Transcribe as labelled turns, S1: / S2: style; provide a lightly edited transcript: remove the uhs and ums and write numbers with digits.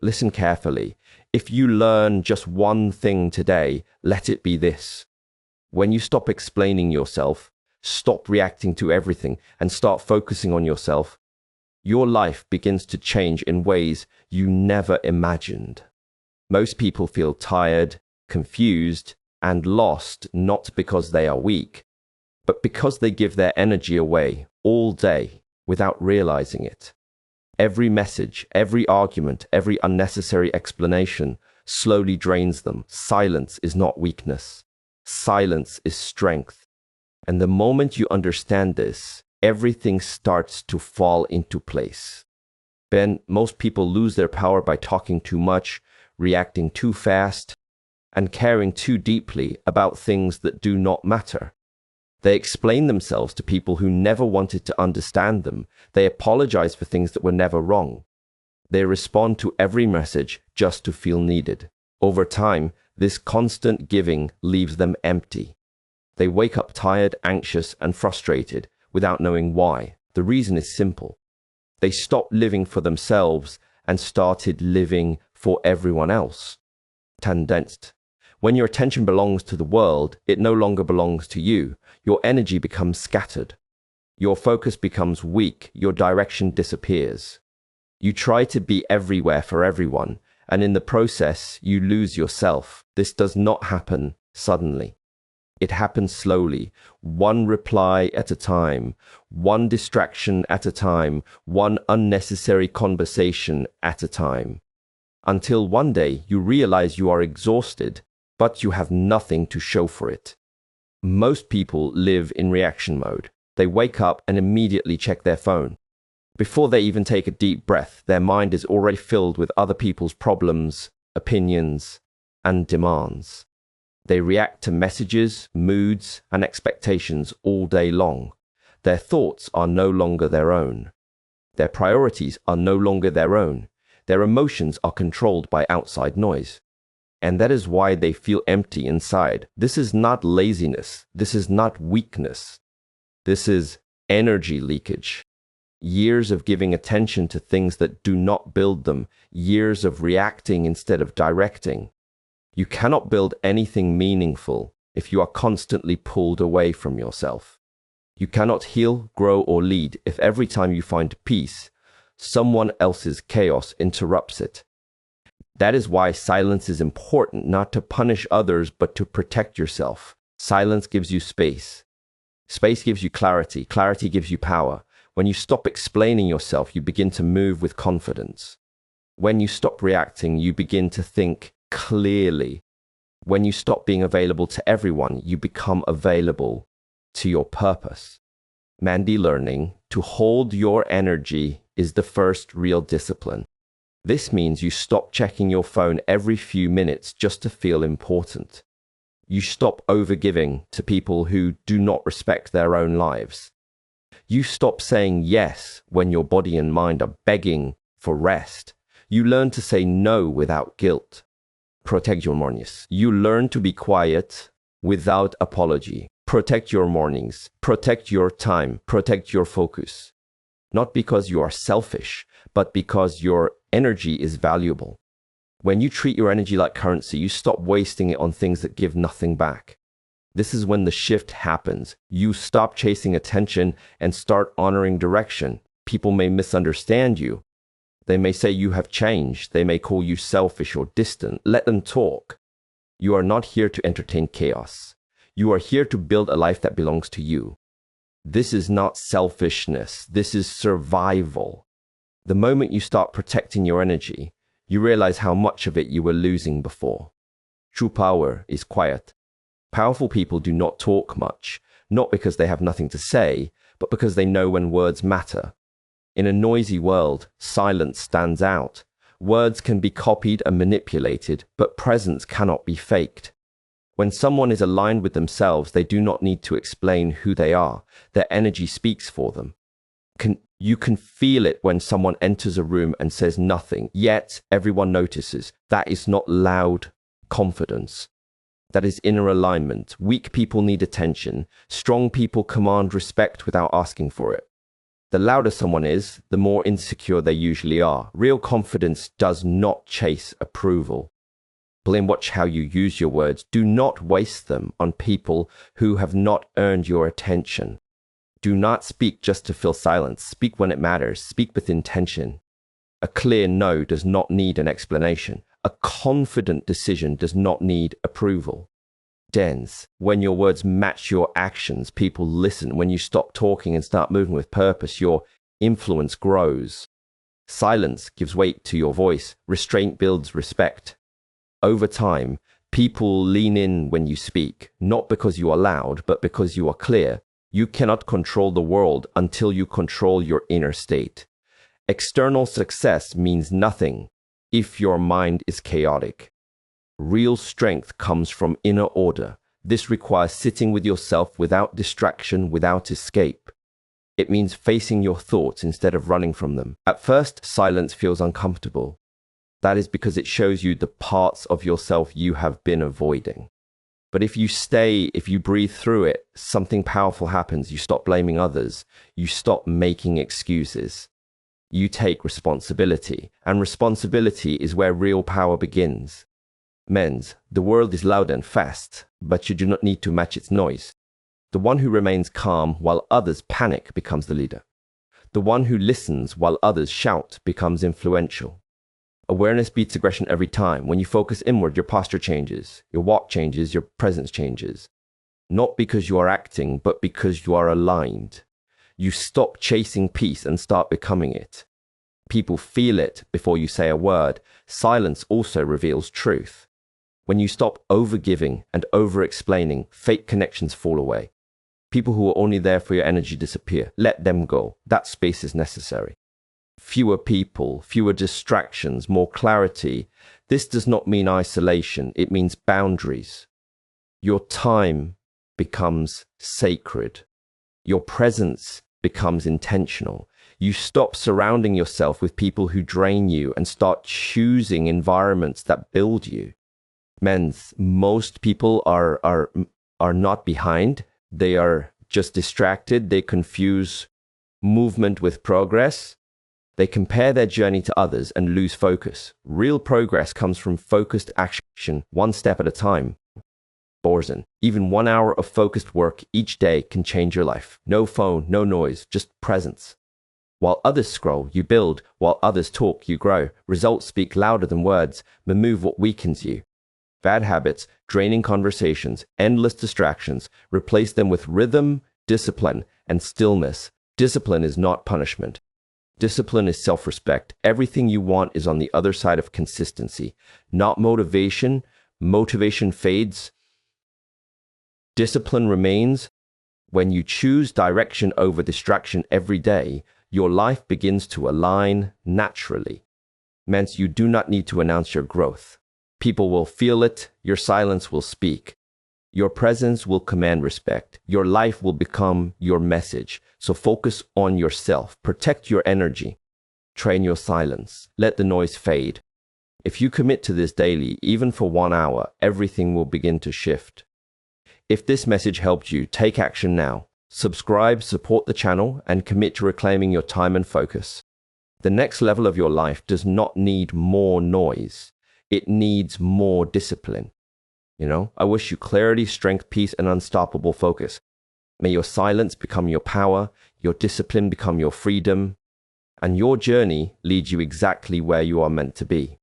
S1: Listen carefully. If you learn just one thing today, let it be this. When you stop explaining yourself, stop reacting to everything, and start focusing on yourself, your life begins to change in ways you never imagined. Most people feel tired, confused, and lost not because they are weak, but because they give their energy away all day without realizing it. Every message, every argument, every unnecessary explanation slowly drains them. Silence is not weakness. Silence is strength. And the moment you understand this, everything starts to fall into place. Ben, most people lose their power by talking too much, reacting too fast, and caring too deeply about things that do not matter. They explain themselves to people who never wanted to understand them. They apologize for things that were never wrong. They respond to every message just to feel needed. Over time, this constant giving leaves them empty. They wake up tired, anxious, and frustrated without knowing why. The reason is simple. They stopped living for themselves and started living for everyone else. Tendenzt. When your attention belongs to the world, it no longer belongs to you. Your energy becomes scattered. Your focus becomes weak. Your direction disappears. You try to be everywhere for everyone, and in the process, you lose yourself. This does not happen suddenly. It happens slowly, one reply at a time, one distraction at a time, one unnecessary conversation at a time. Until one day you realize you are exhausted, but you have nothing to show for it. Most people live in reaction mode. They wake up and immediately check their phone. Before they even take a deep breath, their mind is already filled with other people's problems, opinions, and demands. They react to messages, moods, and expectations all day long. Their thoughts are no longer their own. Their priorities are no longer their own. Their emotions are controlled by outside noise. And that is why they feel empty inside. This is not laziness. This is not weakness. This is energy leakage. Years of giving attention to things that do not build them. Years of reacting instead of directing. You cannot build anything meaningful if you are constantly pulled away from yourself. You cannot heal, grow, or lead if every time you find peace, someone else's chaos interrupts it. That is why silence is important, not to punish others, but to protect yourself. Silence gives you space. Space gives you clarity. Clarity gives you power. When you stop explaining yourself, you begin to move with confidence. When you stop reacting, you begin to think clearly. When you stop being available to everyone, you become available to your purpose. Mandy learning to hold your energy is the first real discipline. This means you stop checking your phone every few minutes just to feel important. You stop overgiving to people who do not respect their own lives. You stop saying yes when your body and mind are begging for rest. You learn to say no without guilt. Protect your mornings. You learn to be quiet without apology. Protect your mornings. Protect your time. Protect your focus. Not because you are selfish, but because your energy is valuable. When you treat your energy like currency, you stop wasting it on things that give nothing back. This is when the shift happens. You stop chasing attention and start honoring direction. People may misunderstand you. They may say you have changed. They may call you selfish or distant. Let them talk. You are not here to entertain chaos. You are here to build a life that belongs to you. This is not selfishness. This is survival. The moment you start protecting your energy, you realize how much of it you were losing before. True power is quiet. Powerful people do not talk much, not because they have nothing to say, but because they know when words matter. In a noisy world, silence stands out. Words can be copied and manipulated, but presence cannot be faked. When someone is aligned with themselves, they do not need to explain who they are. Their energy speaks for them. You can feel it when someone enters a room and says nothing, yet everyone notices. That is not loud confidence. That is inner alignment. Weak people need attention. Strong people command respect without asking for it. The louder someone is, the more insecure they usually are. Real confidence does not chase approval. Watch how you use your words. Do not waste them on people who have not earned your attention. Do not speak just to fill silence. Speak when it matters. Speak with intention. A clear no does not need an explanation. A confident decision does not need approval. Dense. When your words match your actions, people listen. When you stop talking and start moving with purpose, your influence grows. Silence gives weight to your voice. Restraint builds respect. Over time, people lean in when you speak, not because you are loud, but because you are clear. You cannot control the world until you control your inner state. External success means nothing if your mind is chaotic. Real strength comes from inner order. This requires sitting with yourself without distraction, without escape. It means facing your thoughts instead of running from them. At first, silence feels uncomfortable. That is because it shows you the parts of yourself you have been avoiding. But if you stay, if you breathe through it, something powerful happens. You stop blaming others. You stop making excuses. You take responsibility. And responsibility is where real power begins. The world is loud and fast, but you do not need to match its noise. The one who remains calm while others panic becomes the leader. The one who listens while others shout becomes influential. Awareness beats aggression every time. When you focus inward, your posture changes, your walk changes, your presence changes. Not because you are acting, but because you are aligned. You stop chasing peace and start becoming it. People feel it before you say a word. Silence also reveals truth. When you stop overgiving and over-explaining, fake connections fall away. People who are only there for your energy disappear. Let them go. That space is necessary. Fewer people, fewer distractions, more clarity. This does not mean isolation. It means boundaries. Your time becomes sacred. Your presence becomes intentional. You stop surrounding yourself with people who drain you and start choosing environments that build you. Most people are not behind. They are just distracted. They confuse movement with progress. They compare their journey to others and lose focus. Real progress comes from focused action, one step at a time. Borzen. Even 1 hour of focused work each day can change your life. No phone, no noise, just presence. While others scroll, you build. While others talk, you grow. Results speak louder than words. Remove what weakens you. Bad habits, draining conversations, endless distractions. Replace them with rhythm, discipline, and stillness. Discipline is not punishment. Discipline is self-respect. Everything you want is on the other side of consistency, not motivation. Motivation fades. Discipline remains. When you choose direction over distraction every day, your life begins to align naturally. You do not need to announce your growth. People will feel it. Your silence will speak. Your presence will command respect. Your life will become your message. So focus on yourself. Protect your energy. Train your silence. Let the noise fade. If you commit to this daily, even for 1 hour, everything will begin to shift. If this message helped you, take action now. Subscribe, support the channel, and commit to reclaiming your time and focus. The next level of your life does not need more noise. It needs more discipline. I wish you clarity, strength, peace, and unstoppable focus. May your silence become your power, your discipline become your freedom, and your journey lead you exactly where you are meant to be.